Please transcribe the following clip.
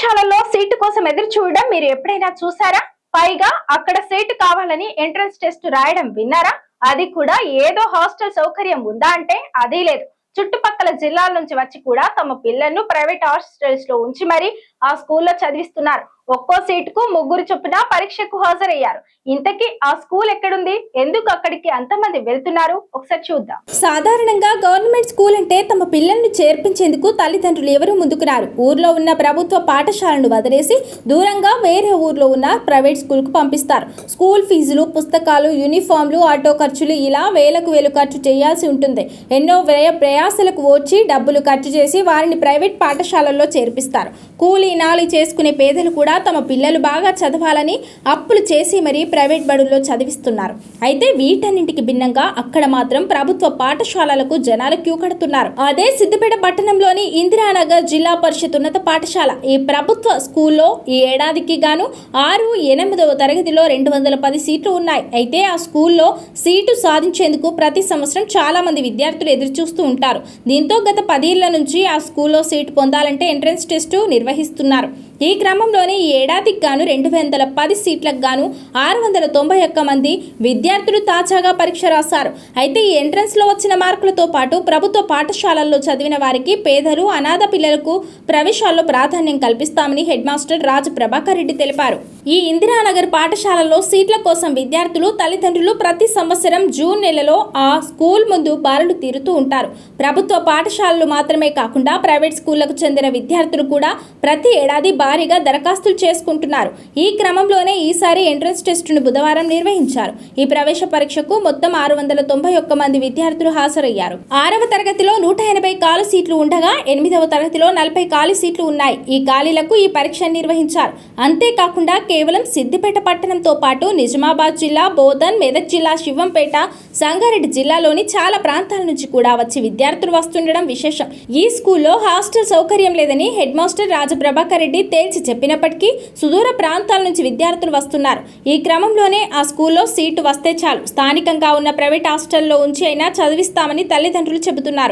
పాఠశాలలో సీటు కోసం ఎదురు చూడడం మీరు ఎప్పుడైనా చూసారా? పైగా అక్కడ సీటు కావాలని ఎంట్రన్స్ టెస్ట్ రాయడం విన్నారా? అది కూడా ఏదో హాస్టల్ సౌకర్యం ఉందా అంటే అది లేదు. చుట్టుపక్కల జిల్లాల నుంచి వచ్చి కూడా తమ పిల్లలను ప్రైవేట్ హాస్టల్స్ లో ఉంచి మరి ఆ స్కూల్లో చదివిస్తున్నారు. ఒక్కో సీటుకు 3 చొప్పున పరీక్షకు హాజరయ్యారు. ఇంతకీ ఆ స్కూల్ ఎక్కడుంది? ఎందుకు అక్కడికి అంతమంది వెళ్తున్నారు? ఒకసారి చూద్దాం. సాధారణంగా గవర్నమెంట్ స్కూల్ అంటే తమ పిల్లల్ని చేర్పించేందుకు తల్లిదండ్రులు ఎవరు ముందుకు రారు. ఊర్లో ఉన్న ప్రభుత్వ పాఠశాలను వదిలేసి దూరంగా వేరే ఊర్లో ఉన్న ప్రైవేట్ స్కూల్ కు పంపిస్తారు. స్కూల్ ఫీజులు, పుస్తకాలు, యూనిఫామ్లు, ఆటో ఖర్చులు ఇలా వేలు ఖర్చు చేయాల్సి ఉంటుంది. ఎన్నో ప్రయాసలకు వచ్చి డబ్బులు ఖర్చు చేసి వారిని ప్రైవేట్ పాఠశాలల్లో చేర్పిస్తారు. కూలీ నాలి చేసుకునే పేదలు కూడా తమ పిల్లలు బాగా చదవాలని అప్పులు చేసి మరీ ప్రైవేట్ బడుల్లో చదివిస్తున్నారు. అయితే వీటన్నింటికి భిన్నంగా అక్కడ మాత్రం ప్రభుత్వ పాఠశాలలకు జనాలు క్యూ కడుతున్నారు. అదే సిద్దిపేట పట్టణంలోని ఇందిరానగర్ జిల్లా పరిషత్ ఉన్నత పాఠశాల. ఈ ప్రభుత్వ స్కూల్లో ఈ ఏడాదికి గాను 6, 8వ తరగతిలో 210 సీట్లు ఉన్నాయి. అయితే ఆ స్కూల్లో సీటు సాధించేందుకు ప్రతి సంవత్సరం చాలా మంది విద్యార్థులు ఎదురు చూస్తూ ఉంటారు. దీంతో గత 10 ఏళ్ల నుంచి ఆ స్కూల్లో సీటు పొందాలంటే ఎంట్రన్స్ టెస్టు నిర్వహిస్తున్నారు. ఈ క్రమంలోనే ఈ ఏడాదికి గాను 210 సీట్లకు గాను 691 మంది విద్యార్థులు తాజాగా పరీక్ష రాశారు. అయితే ఈ ఎంట్రన్స్ లో వచ్చిన మార్కులతో పాటు ప్రభుత్వ పాఠశాలల్లో చదివిన వారికి, పేదలు, అనాథ పిల్లలకు ప్రవేశాల్లో ప్రాధాన్యం కల్పిస్తామని హెడ్ మాస్టర్ రాజు ప్రభాకర్ రెడ్డి తెలిపారు. ఈ ఇందిరానగర్ పాఠశాలలో సీట్ల కోసం విద్యార్థులు, తల్లిదండ్రులు ప్రతి సంవత్సరం జూన్ నెలలో ఆ స్కూల్ ముందు బారులు తీరుతూ ఉంటారు. ప్రభుత్వ పాఠశాలలు మాత్రమే కాకుండా ప్రైవేట్ స్కూళ్లకు చెందిన విద్యార్థులు కూడా ప్రతి ఏడాది భారీగా దరఖాస్తులు చేసుకుంటున్నారు. ఈ క్రమంలోనే ఈసారి ఎంట్రన్స్ టెస్టును బుధవారం నిర్వహించారు. ఈ ప్రవేశ పరీక్షకు మొత్తం 691 మంది విద్యార్థులు హాజరయ్యారు. 6వ తరగతిలో 180 ఖాళీ సీట్లు ఉండగా 8వ తరగతిలో 40 ఖాళీ సీట్లు ఉన్నాయి. ఈ ఖాళీలకు ఈ పరీక్ష నిర్వహించారు. అంతేకాకుండా కేవలం సిద్దిపేట పట్టణంతో పాటు నిజామాబాద్ జిల్లా, బోధన్, మెదక్ జిల్లా, శివంపేట, సంగారెడ్డి జిల్లాలోని చాలా ప్రాంతాల నుంచి కూడా వచ్చి విద్యార్థులు వస్తుండడం విశేషం. ఈ స్కూల్లో హాస్టల్ సౌకర్యం లేదని హెడ్ మాస్టర్ రాజు ప్రభాకర్ రెడ్డి తేల్చి చెప్పినప్పటికీ సుదూర ప్రాంతాల నుంచి విద్యార్థులు వస్తున్నారు. ఈ క్రమంలోనే ఆ స్కూల్లో సీటు వస్తే చాలు స్థానికంగా ఉన్న ప్రైవేట్ హాస్టల్లో ఉంచి అయినా చదివిస్తామని తల్లిదండ్రులు చెబుతున్నారు.